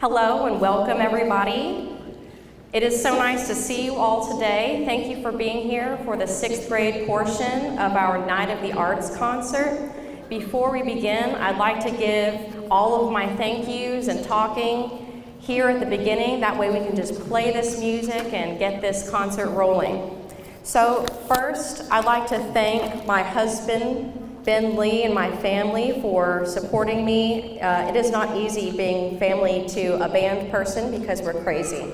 Hello and welcome everybody. It is so nice to see you all today. Thank you for being here for the 6th grade portion of our Night of the Arts concert. Before we begin, I'd like to give all of my thank yous and talking here at the beginning. That way we can just play this music and get this concert rolling. So first, I'd like to thank my husband, Ben Lee, and my family for supporting me. It is not easy being family to a band person because we're crazy.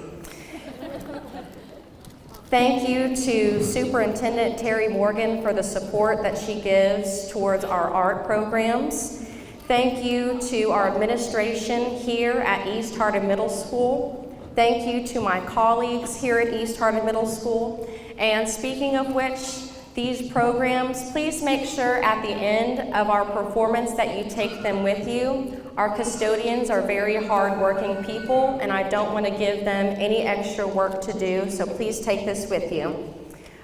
Thank you to Superintendent Terry Morgan for the support that she gives towards our art programs. Thank you to our administration here at East Hardin Middle School. Thank you to my colleagues here at East Hardin Middle School. And speaking of which, these programs, please make sure at the end of our performance that you take them with you. Our custodians are very hard-working people, and I don't want to give them any extra work to do, so please take this with you.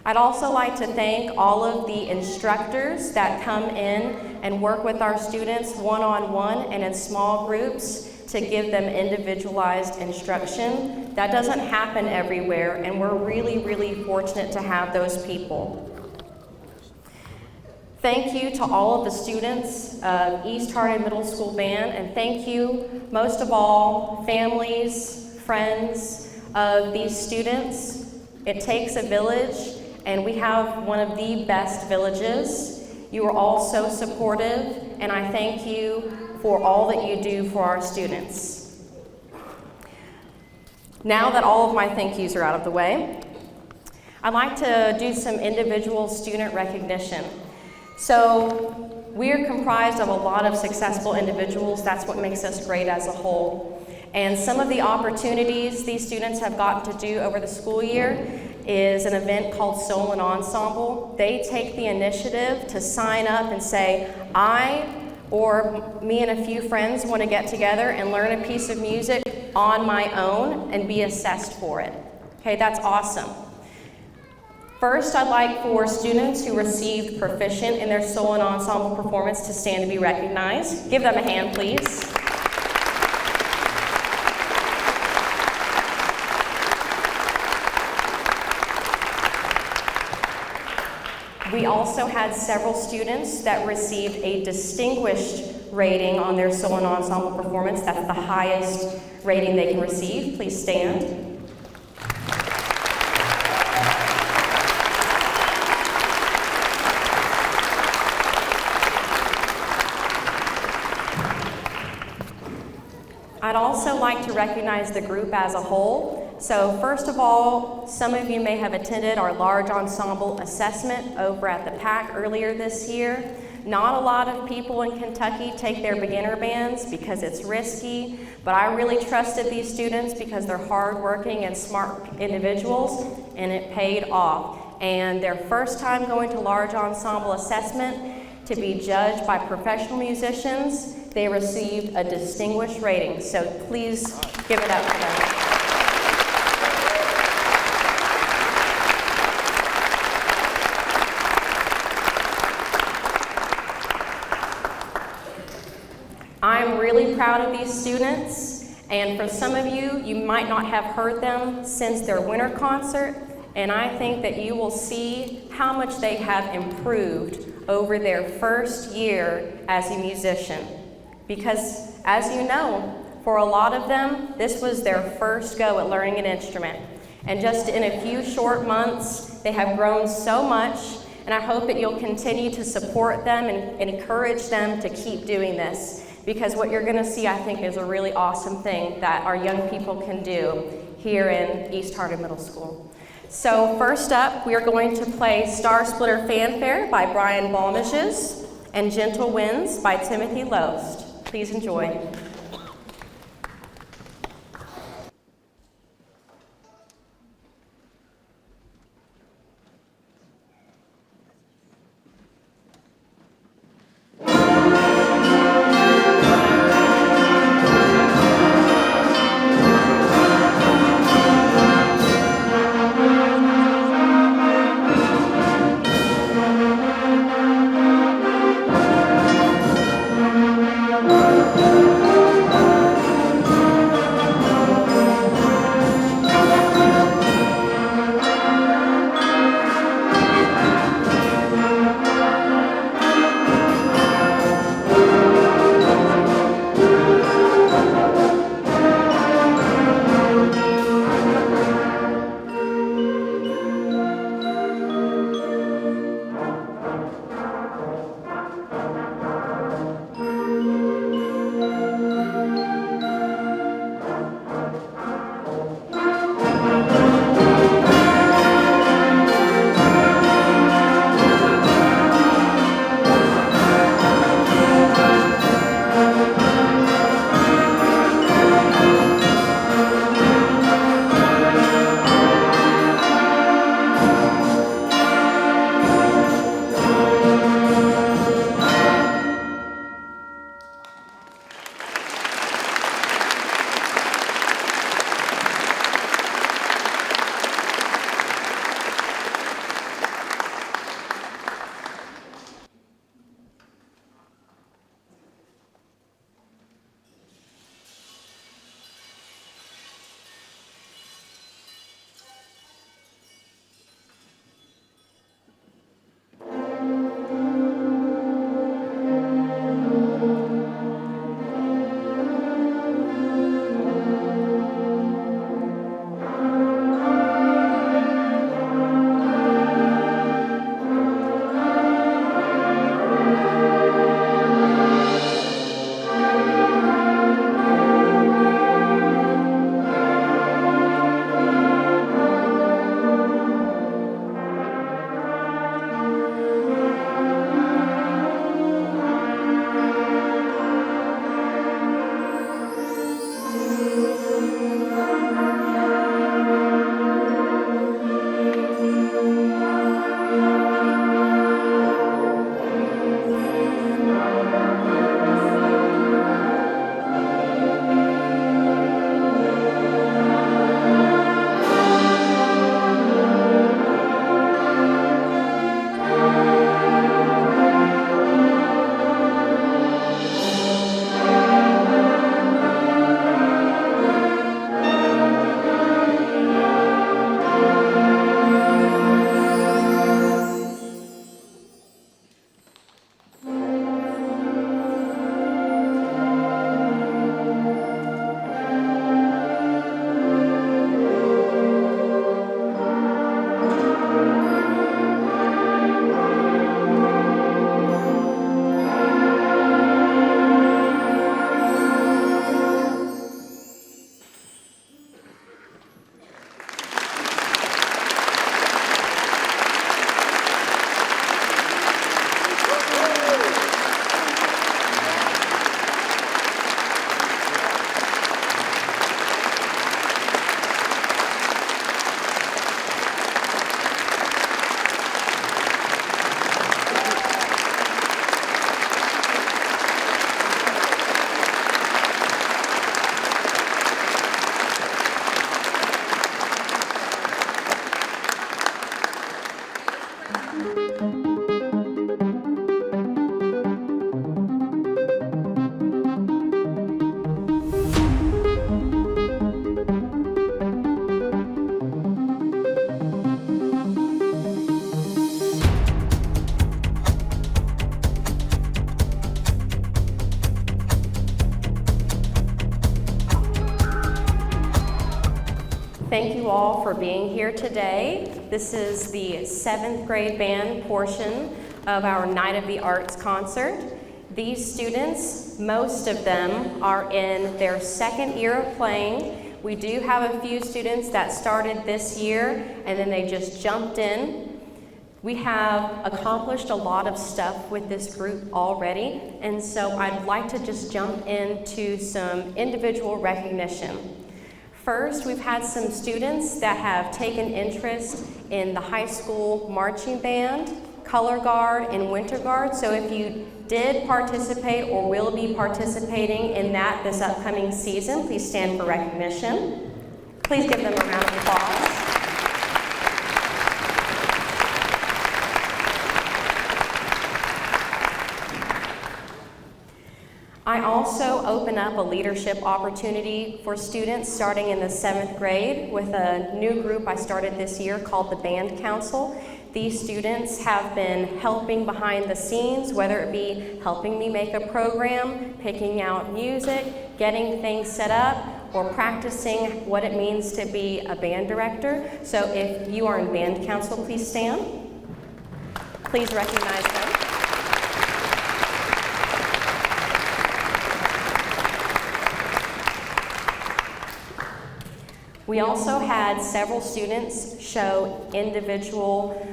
I'd also like to thank all of the instructors that come in and work with our students one-on-one and in small groups to give them individualized instruction. That doesn't happen everywhere, and we're really, really fortunate to have those people. Thank you to all of the students of East Hardin Middle School Band, and thank you, most of all, families, friends of these students. It takes a village, and we have one of the best villages. You are all so supportive, and I thank you for all that you do for our students. Now that all of my thank yous are out of the way, I'd like to do some individual student recognition. So we're comprised of a lot of successful individuals. That's what makes us great as a whole. And some of the opportunities these students have gotten to do over the school year is an event called Soul and Ensemble. They take the initiative to sign up and say, I or me and a few friends want to get together and learn a piece of music on my own and be assessed for it. Okay, that's awesome. First, I'd like for students who received proficient in their solo and ensemble performance to stand to be recognized. Give them a hand, please. We also had several students that received a distinguished rating on their solo and ensemble performance. That's the highest rating they can receive. Please stand. I'd also like to recognize the group as a whole. So first of all, some of you may have attended our large ensemble assessment over at the PAC earlier this year. Not a lot of people in Kentucky take their beginner bands because it's risky, but I really trusted these students because they're hardworking and smart individuals, and it paid off. And their first time going to large ensemble assessment to be judged by professional musicians, they received a distinguished rating, so please give it up for them. I'm really proud of these students, and for some of you, you might not have heard them since their winter concert, and I think that you will see how much they have improved over their first year as a musician. Because, as you know, for a lot of them, this was their first go at learning an instrument. And just in a few short months, they have grown so much, and I hope that you'll continue to support them and encourage them to keep doing this. Because what you're gonna see, I think, is a really awesome thing that our young people can do here in East Hardin Middle School. So first up, we are going to play Star Splitter Fanfare by Brian Balmages and Gentle Winds by Timothy Loest. Please enjoy. Thank you. thank you all for being here today. This is the 7th grade band portion of our Night of the Arts concert. These students, most of them, are in their 2nd year of playing. We do have a few students that started this year and then they just jumped in. We have accomplished a lot of stuff with this group already, and so I'd like to just jump into some individual recognition. First, we've had some students that have taken interest in the high school marching band, color guard, and winter guard. So if you did participate or will be participating in that this upcoming season, please stand for recognition. Please give them a round of applause. I also open up a leadership opportunity for students starting in the 7th grade with a new group I started this year called the Band Council. These students have been helping behind the scenes, whether it be helping me make a program, picking out music, getting things set up, or practicing what it means to be a band director. So if you are in Band Council, please stand. Please recognize them. We also had several students show individual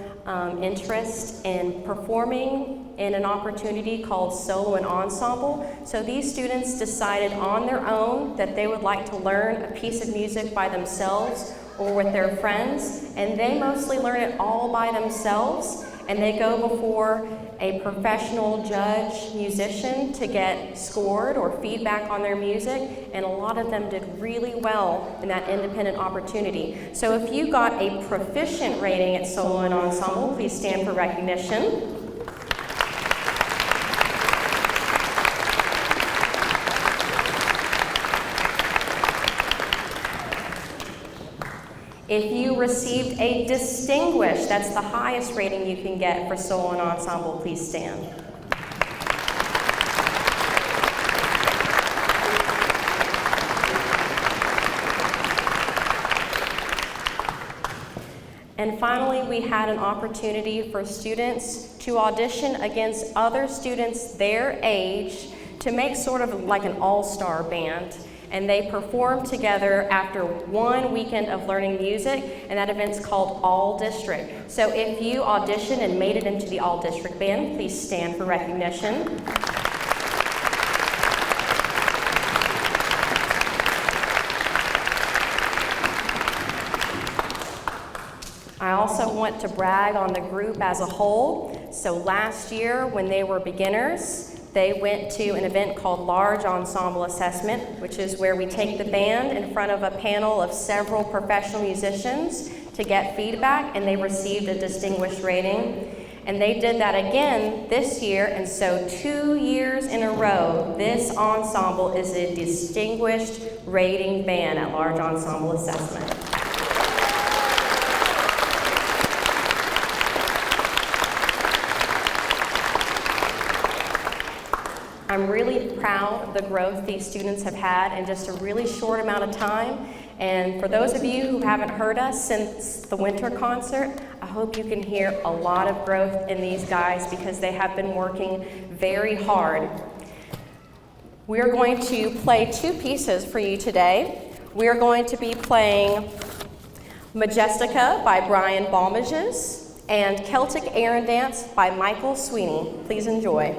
interest in performing in an opportunity called Solo and Ensemble. So these students decided on their own that they would like to learn a piece of music by themselves or with their friends, and they mostly learn it all by themselves, and they go before a professional judge musician to get scored or feedback on their music, and a lot of them did really well in that independent opportunity. So if you got a proficient rating at Solo and Ensemble, please stand for recognition. If you received a distinguished, that's the highest rating you can get for solo and ensemble, please stand. And finally, we had an opportunity for students to audition against other students their age to make sort of like an all-star band. And they performed together after 1 weekend of learning music, and that event's called All District. So if you auditioned and made it into the All District band, please stand for recognition. I also want to brag on the group as a whole. So last year, when they were beginners, they went to an event called Large Ensemble Assessment, which is where we take the band in front of a panel of several professional musicians to get feedback, and they received a distinguished rating. And they did that again this year, and so 2 years in a row, this ensemble is a distinguished rating band at Large Ensemble Assessment. I'm really proud of the growth these students have had in just a really short amount of time. And for those of you who haven't heard us since the winter concert, I hope you can hear a lot of growth in these guys because they have been working very hard. We're going to play 2 pieces for you today. We're going to be playing Majestica by Brian Balmages and Celtic Air and Dance by Michael Sweeney. Please enjoy.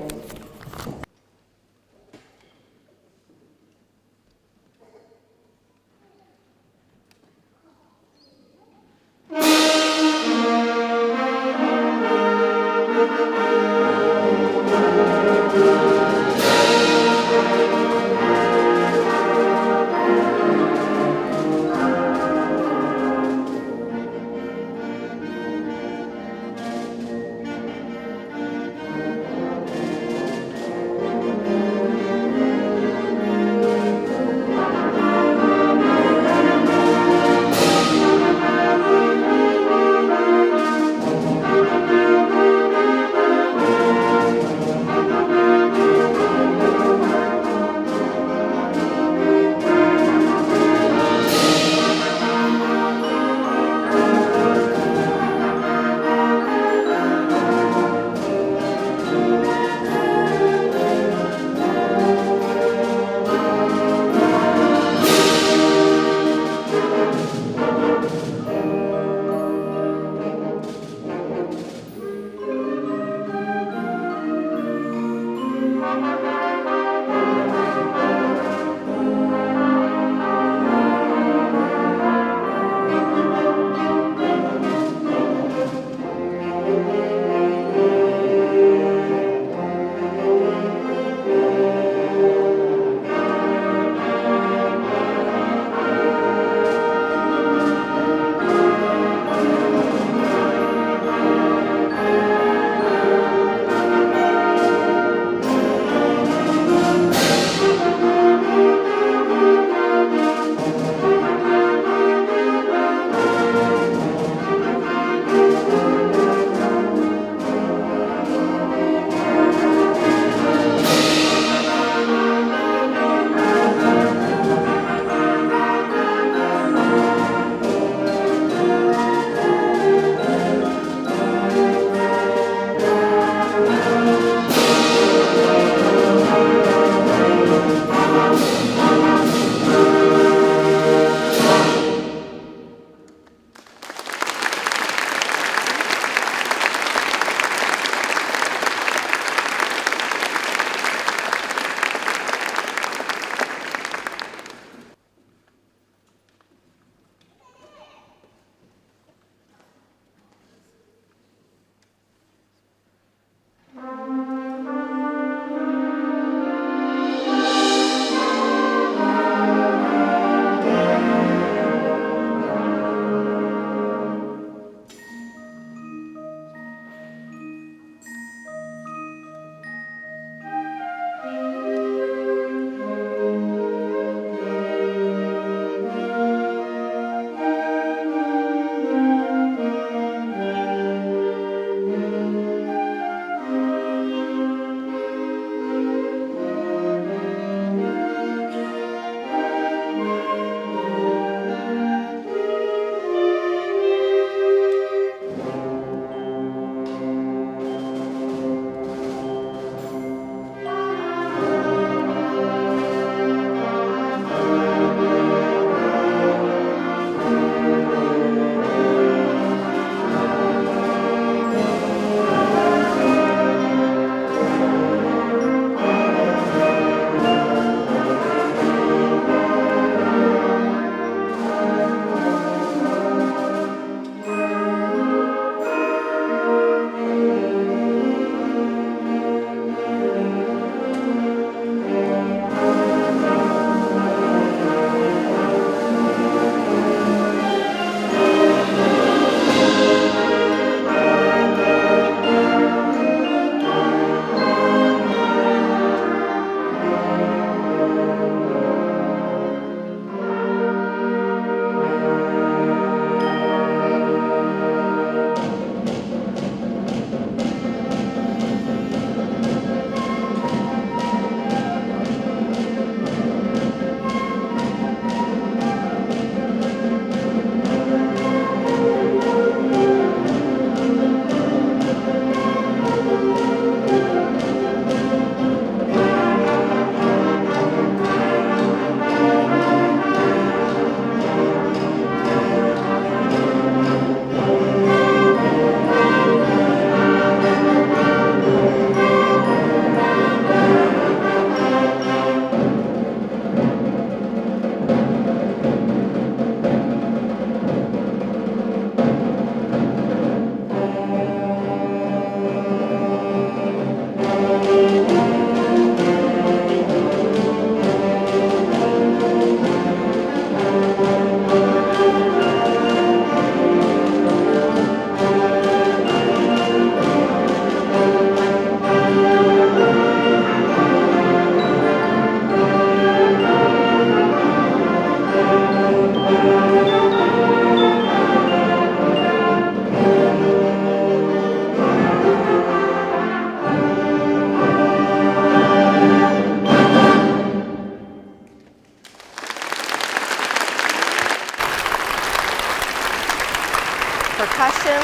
percussion,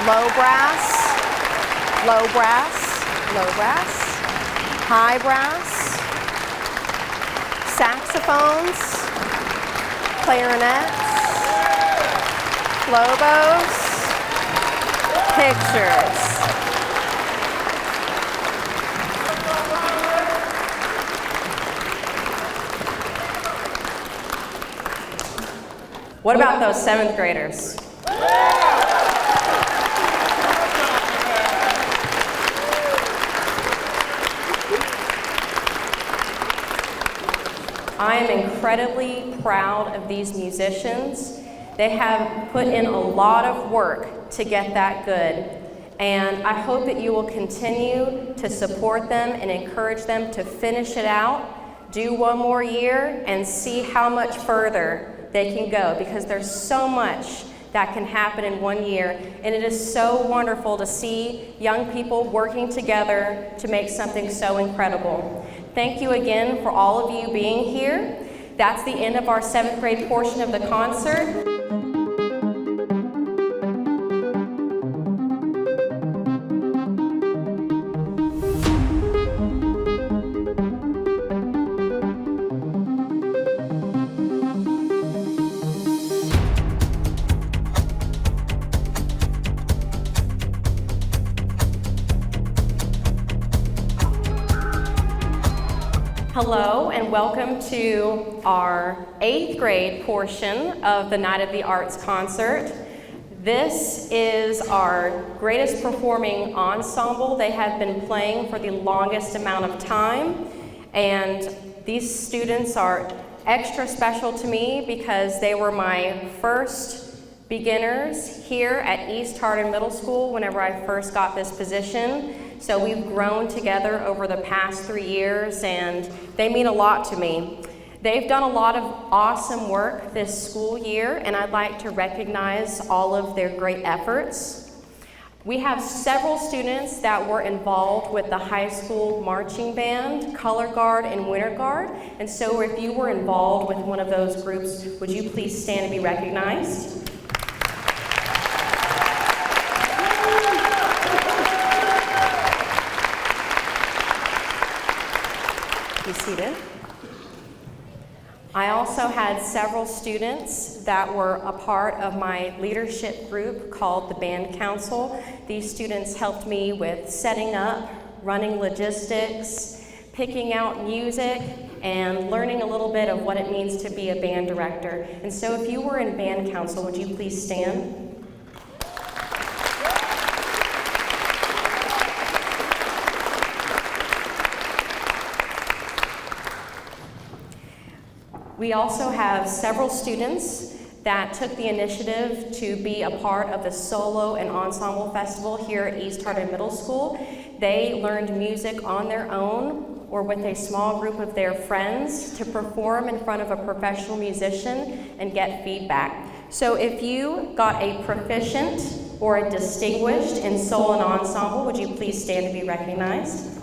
low brass, low brass, low brass, high brass, saxophones, clarinets, flobos, pictures. What about those 7th graders? I am incredibly proud of these musicians. They have put in a lot of work to get that good, and I hope that you will continue to support them and encourage them to finish it out, do one more year, and see how much further they can go, because there's so much that can happen in 1 year, and it is so wonderful to see young people working together to make something so incredible. Thank you again for all of you being here. That's the end of our 7th grade portion of the concert. Hello and welcome to our 8th grade portion of the Night of the Arts concert. This is our greatest performing ensemble. They have been playing for the longest amount of time, and these students are extra special to me because they were my first beginners here at East Hardin Middle School whenever I first got this position. So we've grown together over the past 3 years, and they mean a lot to me. They've done a lot of awesome work this school year, and I'd like to recognize all of their great efforts. We have several students that were involved with the high school marching band, color guard, and winter guard. And so if you were involved with one of those groups, would you please stand and be recognized? Be seated. I also had several students that were a part of my leadership group called the Band Council. These students helped me with setting up, running logistics, picking out music, and learning a little bit of what it means to be a band director. And so if you were in Band Council, would you please stand? We also have several students that took the initiative to be a part of the Solo and Ensemble Festival here at East Hardin Middle School. They learned music on their own or with a small group of their friends to perform in front of a professional musician and get feedback. So if you got a proficient or a distinguished in solo and ensemble, would you please stand to be recognized?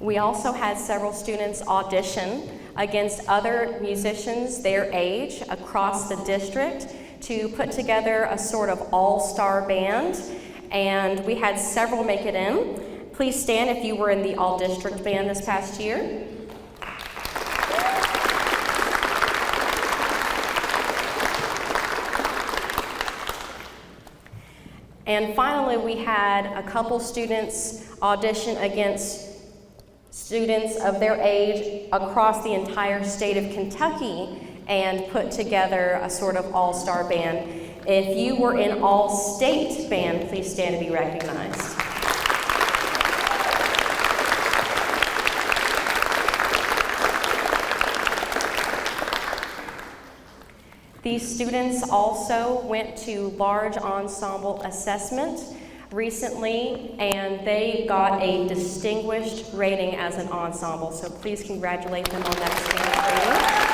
We also had several students audition against other musicians their age across the district to put together a sort of all-star band, and we had several make it in. Please stand if you were in the all-district band this past year. And finally, we had a couple students audition against students of their age across the entire state of Kentucky and put together a sort of all-star band. If you were in all-state band, please stand to be recognized. These students also went to large ensemble assessment recently, and they got a distinguished rating as an ensemble. So please congratulate them on that distinguished rating.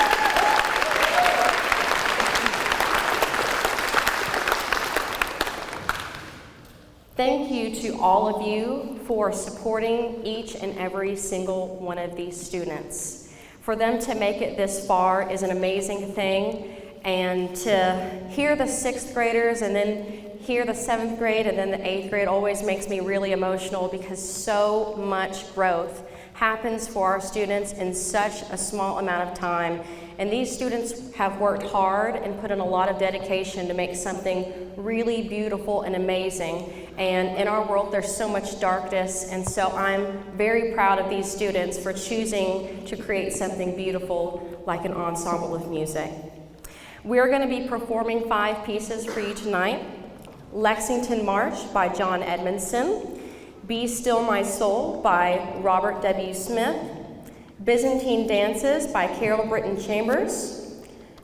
Thank you to all of you for supporting each and every single one of these students. For them to make it this far is an amazing thing, and to hear the 6th graders and then hear the 7th grade and then the 8th grade always makes me really emotional, because so much growth happens for our students in such a small amount of time. And these students have worked hard and put in a lot of dedication to make something really beautiful and amazing. And in our world, there's so much darkness, and so I'm very proud of these students for choosing to create something beautiful like an ensemble of music. We're going to be performing 5 pieces for you tonight. Lexington March by John Edmondson, Be Still My Soul by Robert W. Smith, Byzantine Dances by Carol Britton Chambers,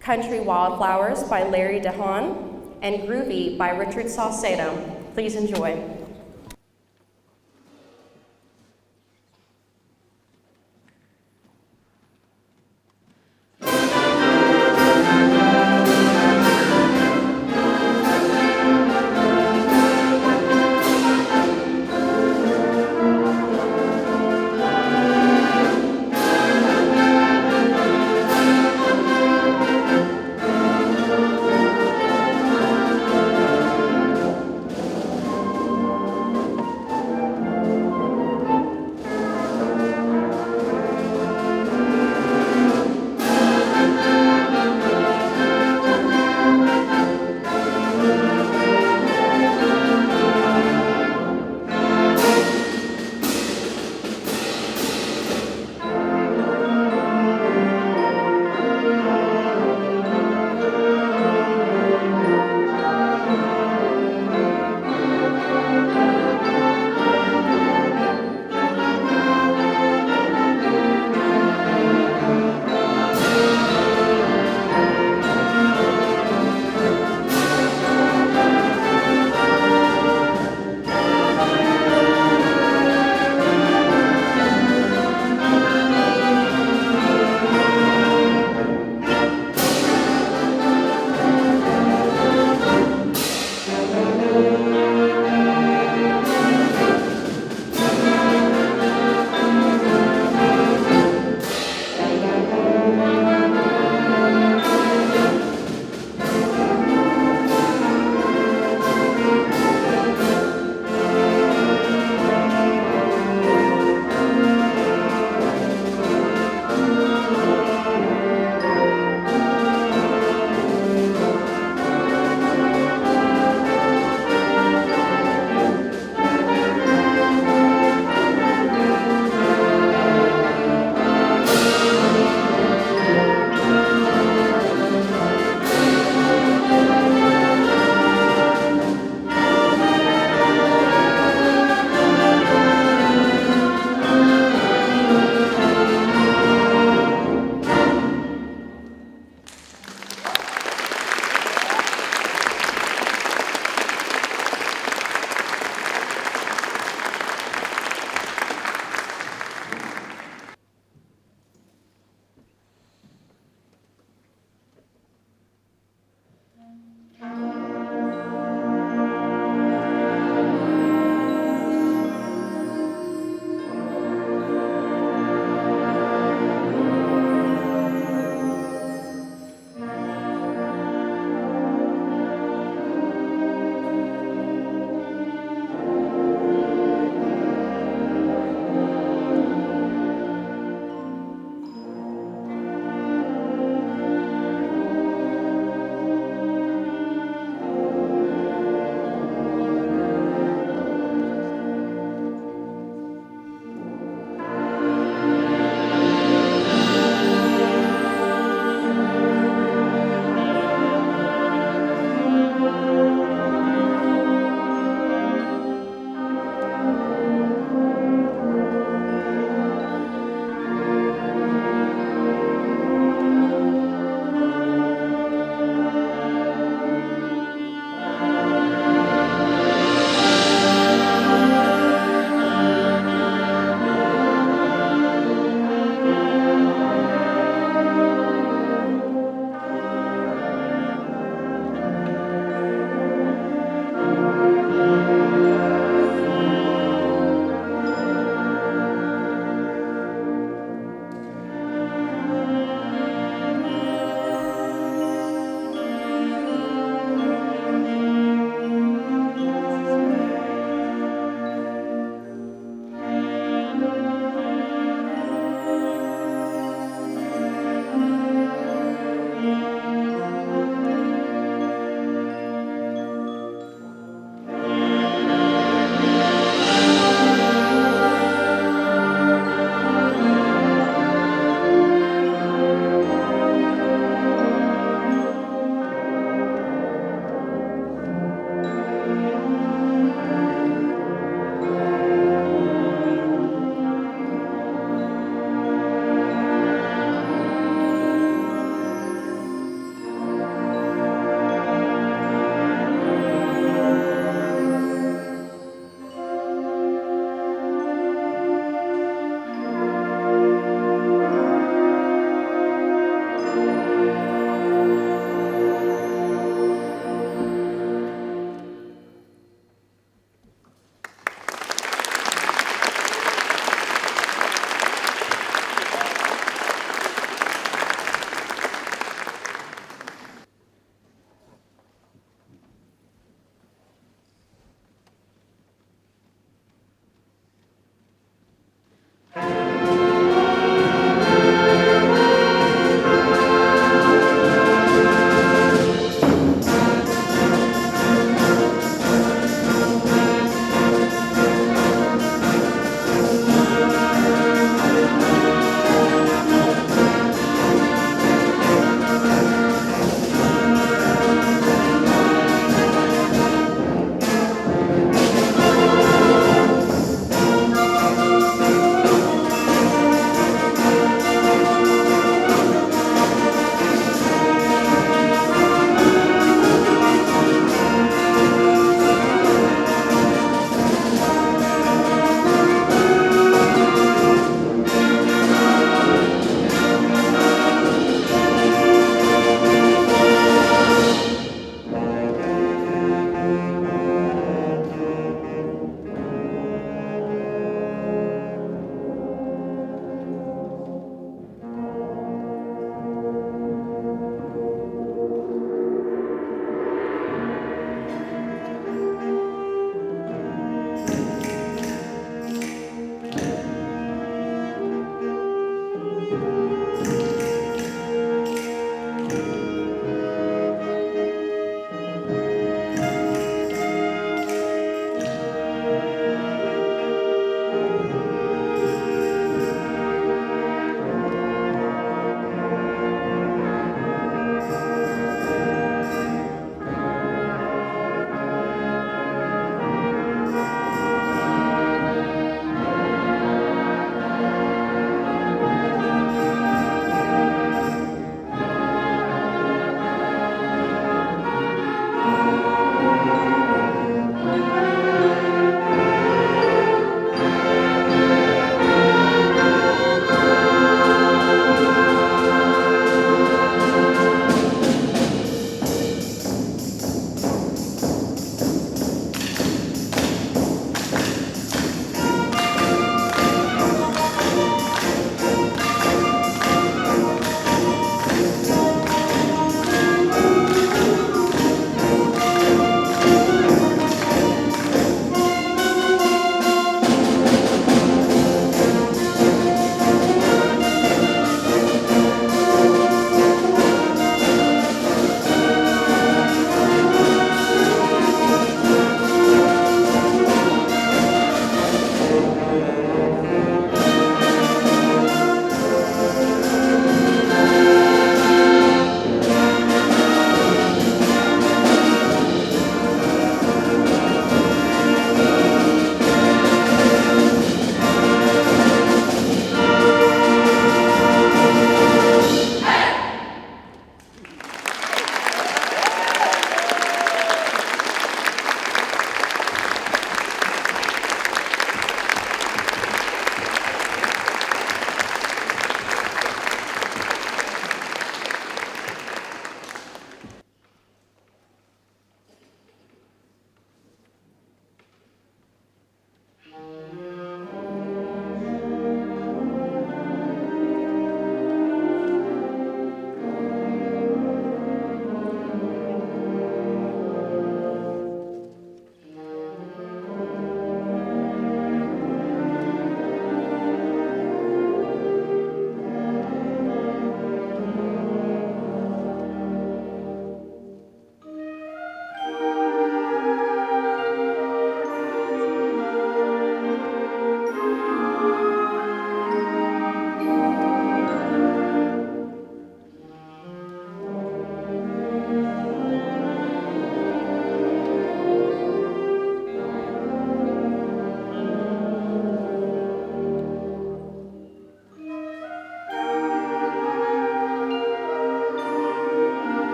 Country Wildflowers by Larry DeHaan, and Groovy by Richard Saucedo. Please enjoy.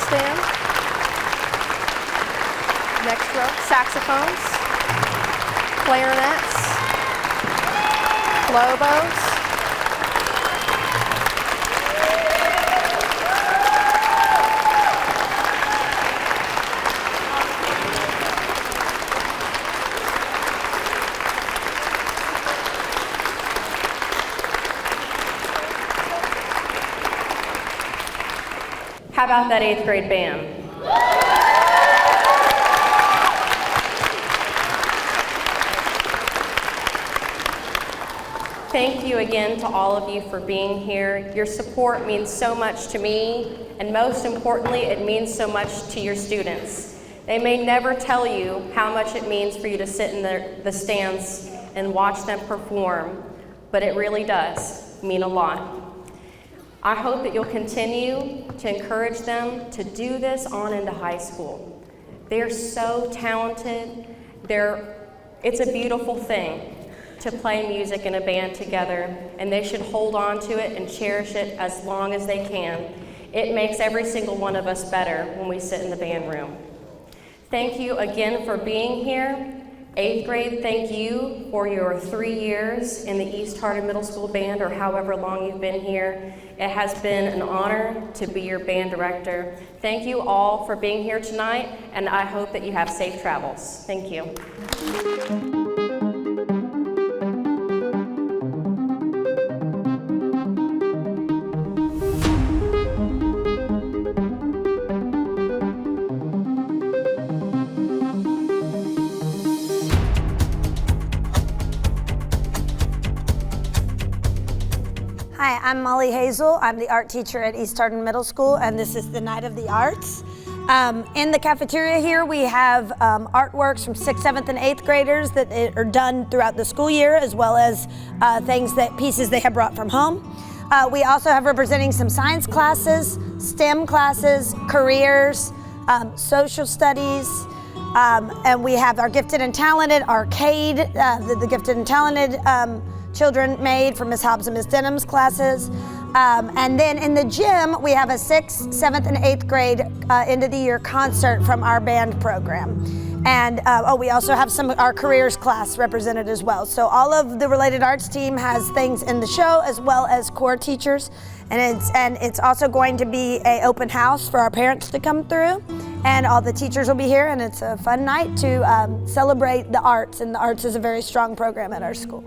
stand. Next row, saxophones, clarinets, flobos. How about that 8th grade band? Thank you again to all of you for being here. Your support means so much to me, and most importantly, it means so much to your students. They may never tell you how much it means for you to sit in the stands and watch them perform, but it really does mean a lot. I hope that you'll continue to encourage them to do this on into high school. They're so talented. It's a beautiful thing to play music in a band together, and they should hold on to it and cherish it as long as they can. It makes every single one of us better when we sit in the band room. Thank you again for being here. 8th grade, thank you for your 3 years in the East Hardin Middle School Band, or however long you've been here. It has been an honor to be your band director. Thank you all for being here tonight, and I hope that you have safe travels. Thank you. Hi, I'm Molly Hazel. I'm the art teacher at East Hardin Middle School, and this is the Night of the Arts. In the cafeteria here, we have artworks from 6th, 7th, and 8th graders that are done throughout the school year, as well as pieces they have brought from home. We also have representing some science classes, STEM classes, careers, social studies, and we have our gifted and talented arcade, the gifted and talented children made from Ms. Hobbs and Ms. Denham's classes. And then in the gym, we have a 6th, 7th, and 8th grade end of the year concert from our band program. And we also have our careers class represented as well. So all of the related arts team has things in the show, as well as core teachers. And it's also going to be an open house for our parents to come through. And all the teachers will be here, and it's a fun night to celebrate the arts. And the arts is a very strong program at our school.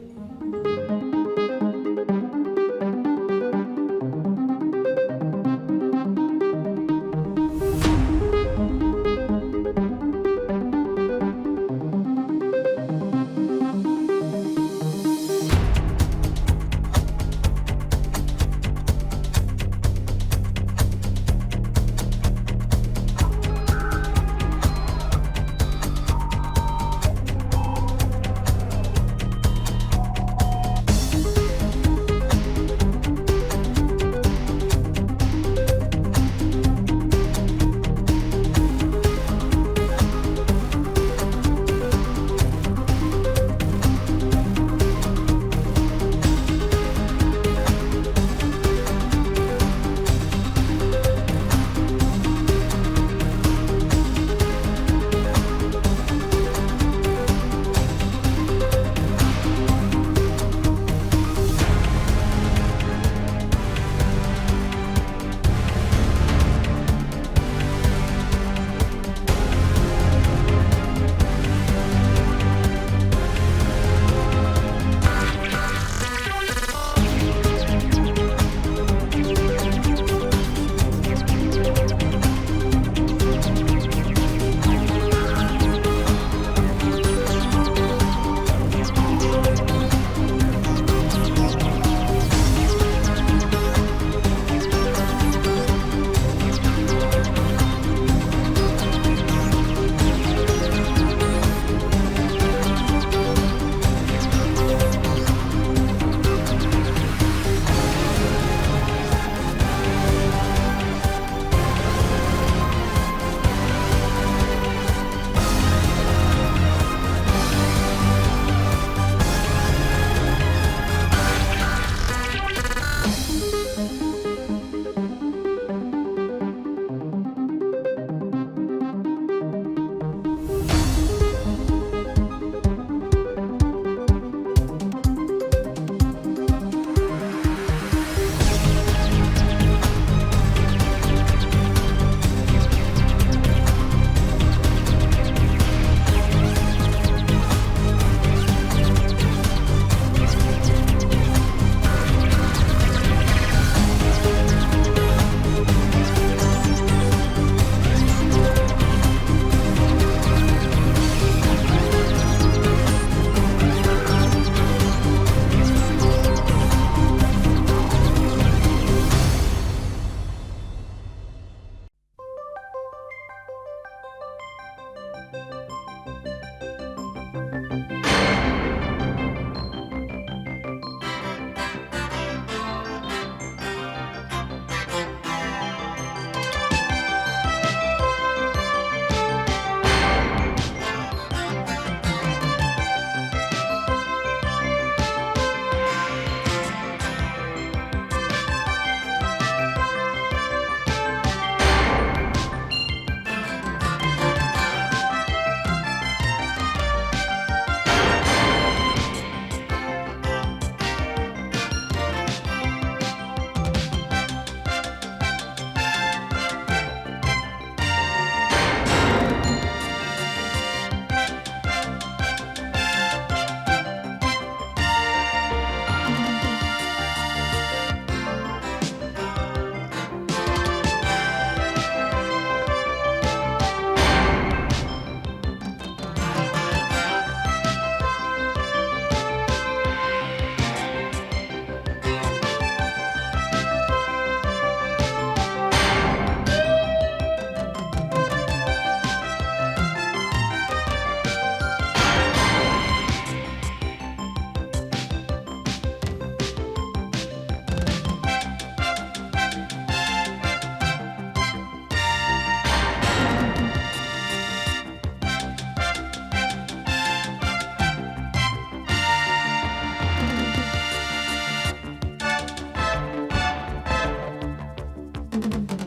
you.